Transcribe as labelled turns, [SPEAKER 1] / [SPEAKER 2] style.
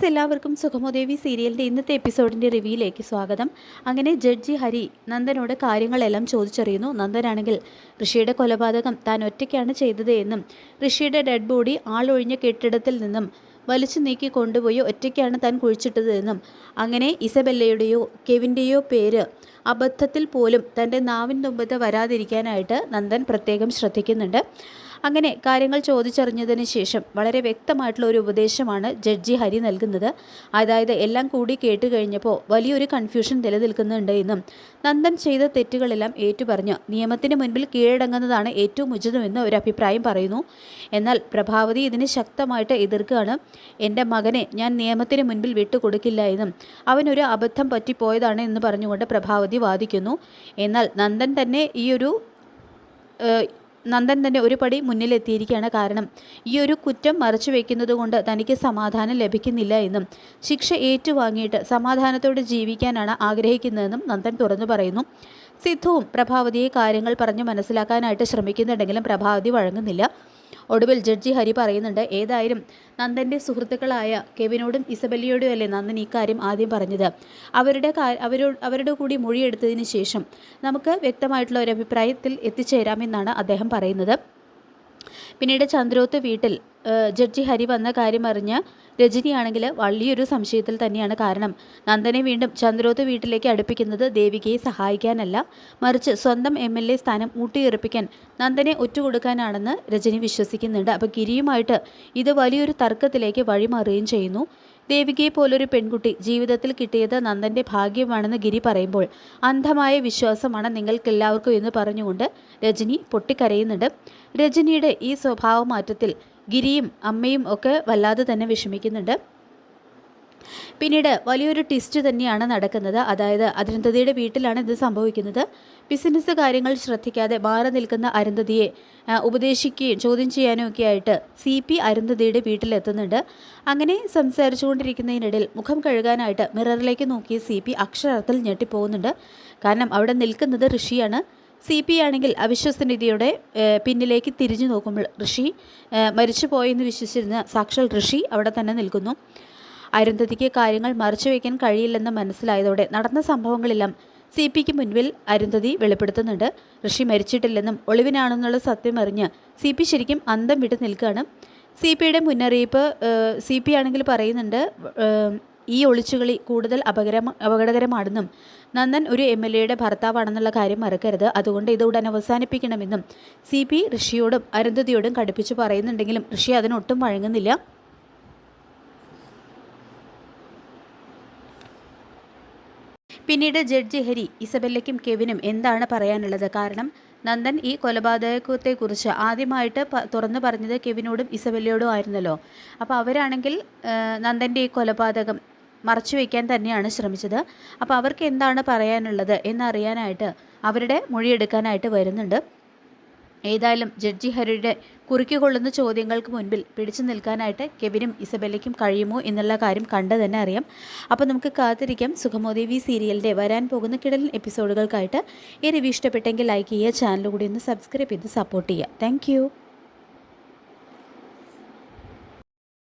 [SPEAKER 1] Friends, എല്ലാവർക്കും സുഖമോദേവി സീരിയലിൻ്റെ ഇന്നത്തെ എപ്പിസോഡിൻ്റെ റിവ്യൂയിലേക്ക് സ്വാഗതം. അങ്ങനെ ജഡ്ജി ഹരി നന്ദനോട് കാര്യങ്ങളെല്ലാം ചോദിച്ചറിയുന്നു. നന്ദനാണെങ്കിൽ ഋഷിയുടെ കൊലപാതകം താൻ ഒറ്റയ്ക്കാണ് ചെയ്തത് എന്നും ഋഷിയുടെ ഡെഡ് ബോഡി ആളൊഴിഞ്ഞ കെട്ടിടത്തിൽ നിന്നും വലിച്ചു നീക്കി കൊണ്ടുപോയി ഒറ്റയ്ക്കാണ് താൻ കുഴിച്ചിട്ടത് എന്നും അങ്ങനെ ഇസബെല്ലയുടെയോ കെവിൻ്റെയോ പേര് അബദ്ധത്തിൽ പോലും തൻ്റെ നാവിൻ തുമ്പത്ത് വരാതിരിക്കാനായിട്ട് നന്ദൻ പ്രത്യേകം ശ്രദ്ധിക്കുന്നുണ്ട്. അങ്ങനെ കാര്യങ്ങൾ ചോദിച്ചറിഞ്ഞതിന് ശേഷം വളരെ വ്യക്തമായിട്ടുള്ള ഒരു ഉപദേശമാണ് ജഡ്ജി ഹരി നൽകുന്നത്. അതായത് എല്ലാം കൂടി കേട്ട് കഴിഞ്ഞപ്പോൾ വലിയൊരു കൺഫ്യൂഷൻ നിലനിൽക്കുന്നുണ്ട് എന്നും നന്ദൻ ചെയ്ത തെറ്റുകളെല്ലാം ഏറ്റുപറഞ്ഞ് നിയമത്തിന് മുൻപിൽ കീഴടങ്ങുന്നതാണ് ഏറ്റവും ഉചിതമെന്ന് ഒരു അഭിപ്രായം പറയുന്നു. എന്നാൽ പ്രഭാവതി ഇതിനെ ശക്തമായിട്ട് എതിർക്കുകയാണ്. എൻ്റെ മകനെ ഞാൻ നിയമത്തിന് മുൻപിൽ വിട്ടുകൊടുക്കില്ല എന്നും അവനൊരു അബദ്ധം പറ്റിപ്പോയതാണ് എന്ന് പറഞ്ഞുകൊണ്ട് പ്രഭാവതി വാദിക്കുന്നു. എന്നാൽ നന്ദൻ തന്നെ ഒരു പടി മുന്നിലെത്തിയിരിക്കുകയാണ്. കാരണം ഈ ഒരു കുറ്റം മറച്ചു വയ്ക്കുന്നത് കൊണ്ട് തനിക്ക് സമാധാനം ലഭിക്കുന്നില്ല എന്നും ശിക്ഷ ഏറ്റുവാങ്ങിയിട്ട് സമാധാനത്തോടെ ജീവിക്കാനാണ് ആഗ്രഹിക്കുന്നതെന്നും നന്ദൻ തുറന്നു പറയുന്നു. സിദ്ധുവും പ്രഭാവതിയെ കാര്യങ്ങൾ പറഞ്ഞ് മനസ്സിലാക്കാനായിട്ട് ശ്രമിക്കുന്നുണ്ടെങ്കിലും പ്രഭാവതി വഴങ്ങുന്നില്ല. ഒടുവിൽ ജഡ്ജി ഹരി പറയുന്നുണ്ട്, ഏതായാലും നന്ദൻ്റെ സുഹൃത്തുക്കളായ കെവിനോടും ഇസബെല്ലയോടും അല്ലേ നന്ദൻ ഈ കാര്യം ആദ്യം പറഞ്ഞത്. അവരുടെ കൂടി മൊഴിയെടുത്തതിന് ശേഷം നമുക്ക് വ്യക്തമായിട്ടുള്ള ഒരു അഭിപ്രായത്തിൽ എത്തിച്ചേരാമെന്നാണ് അദ്ദേഹം പറയുന്നത്. പിന്നീട് ചന്ദ്രോത്ത് വീട്ടിൽ ജഡ്ജി ഹരി വന്ന കാര്യം അറിഞ്ഞ് രജനിയാണെങ്കിൽ വലിയൊരു സംശയത്തിൽ തന്നെയാണ്. കാരണം നന്ദനെ വീണ്ടും ചന്ദ്രോത്ത് വീട്ടിലേക്ക് അടുപ്പിക്കുന്നത് ദേവികയെ സഹായിക്കാനല്ല, മറിച്ച് സ്വന്തം MLA സ്ഥാനം ഊട്ടിയുറപ്പിക്കാൻ നന്ദനെ ഒറ്റുകൊടുക്കാനാണെന്ന് രജനി വിശ്വസിക്കുന്നുണ്ട്. അപ്പോൾ ഗിരിയുമായിട്ട് ഇത് വലിയൊരു തർക്കത്തിലേക്ക് വഴിമാറുകയും ചെയ്യുന്നു. ദേവികയെ പോലൊരു പെൺകുട്ടി ജീവിതത്തിൽ കിട്ടിയത് നന്ദൻ്റെ ഭാഗ്യമാണെന്ന് ഗിരി പറയുമ്പോൾ അന്ധമായ വിശ്വാസമാണ് നിങ്ങൾക്കെല്ലാവർക്കും എന്ന് പറഞ്ഞുകൊണ്ട് രജനി പൊട്ടിക്കരയുന്നുണ്ട്. രജനിയുടെ ഈ സ്വഭാവമാറ്റത്തിൽ ഗിരിയും അമ്മയും ഒക്കെ വല്ലാതെ തന്നെ വിഷമിക്കുന്നുണ്ട്. പിന്നീട് വലിയൊരു ട്വിസ്റ്റ് തന്നെയാണ് നടക്കുന്നത്. അതായത് അരുന്ധതിയുടെ വീട്ടിലാണ് ഇത് സംഭവിക്കുന്നത്. ബിസിനസ് കാര്യങ്ങൾ ശ്രദ്ധിക്കാതെ മാറി നിൽക്കുന്ന അരുന്ധതിയെ ഉപദേശിക്കുകയും ചോദ്യം ചെയ്യാനും ഒക്കെ ആയിട്ട് CP അരുന്ധതിയുടെ വീട്ടിലെത്തുന്നുണ്ട്. അങ്ങനെ സംസാരിച്ചുകൊണ്ടിരിക്കുന്നതിനിടയിൽ മുഖം കഴുകാനായിട്ട് മിററിലേക്ക് നോക്കിയ CP അക്ഷരാർത്ഥത്തിൽ ഞെട്ടിപ്പോകുന്നുണ്ട്. കാരണം അവിടെ നിൽക്കുന്നത് ഋഷിയാണ്. CP ആണെങ്കിൽ അവിശ്വസനീയതയോടെ പിന്നിലേക്ക് തിരിഞ്ഞു നോക്കുമ്പോൾ ഋഷി മരിച്ചു പോയെന്ന് വിശ്വസിച്ചിരുന്ന സാക്ഷാൽ ഋഷി അവിടെ തന്നെ നിൽക്കുന്നു. അരുന്ധതിക്ക് കാര്യങ്ങൾ മറച്ചു വയ്ക്കാൻ കഴിയില്ലെന്ന് മനസ്സിലായതോടെ നടന്ന സംഭവങ്ങളെല്ലാം CPക്ക് മുൻപിൽ അരുന്ധതി വെളിപ്പെടുത്തുന്നുണ്ട്. ഋഷി മരിച്ചിട്ടില്ലെന്നും ഒളിവിനാണെന്നുള്ള സത്യം അറിഞ്ഞ് CP ശരിക്കും അന്തം വിട്ട് നിൽക്കുകയാണ്. CPയുടെ മുന്നറിയിപ്പ് CP ആണെങ്കിൽ പറയുന്നുണ്ട്, ഈ ഒളിച്ചുകളി കൂടുതൽ അപകടകരമാണെന്നും നന്ദൻ ഒരു MLAയുടെ ഭർത്താവാണെന്നുള്ള കാര്യം മറക്കരുത്, അതുകൊണ്ട് ഇത് ഉടൻ അവസാനിപ്പിക്കണമെന്നും CP ഋഷിയോടും അരുന്ധതിയോടും കടുപ്പിച്ചു പറയുന്നുണ്ടെങ്കിലും ഋഷി അതിനൊട്ടും വഴങ്ങുന്നില്ല. പിന്നീട് ജഡ്ജി ഹരി ഇസബെല്ലയ്ക്കും കെവിനും എന്താണ് പറയാനുള്ളത്? കാരണം നന്ദൻ ഈ കൊലപാതകത്തെക്കുറിച്ച് ആദ്യമായിട്ട് തുറന്നു പറഞ്ഞത് കെവിനോടും ഇസബെല്ലയോടും ആയിരുന്നല്ലോ. അപ്പോൾ അവരാണെങ്കിൽ നന്ദൻ്റെ ഈ കൊലപാതകം മറച്ചു വയ്ക്കാൻ തന്നെയാണ് ശ്രമിച്ചത്. അപ്പോൾ അവർക്ക് എന്താണ് പറയാനുള്ളത് എന്നറിയാനായിട്ട് അവരുടെ മൊഴിയെടുക്കാനായിട്ട് വരുന്നുണ്ട്. ഏതായാലും ജഡ്ജി ഹരിയുടെ കുറുക്കിക്കൊള്ളുന്ന ചോദ്യങ്ങൾക്ക് മുൻപിൽ പിടിച്ചു നിൽക്കാനായിട്ട് കെവിനും ഇസബെല്ലയ്ക്കും കഴിയുമോ എന്നുള്ള കാര്യം കണ്ടു തന്നെ അറിയാം. അപ്പോൾ നമുക്ക് കാത്തിരിക്കാം സുഖമോദേവി സീരിയലിൻ്റെ വരാൻ പോകുന്ന കിടലൻ എപ്പിസോഡുകൾക്കായിട്ട്. ഈ റിവ്യൂ ഇഷ്ടപ്പെട്ടെങ്കിൽ ലൈക്ക് ചെയ്യുക, ചാനൽ കൂടി ഒന്ന് സബ്സ്ക്രൈബ് ചെയ്ത് സപ്പോർട്ട് ചെയ്യുക. താങ്ക്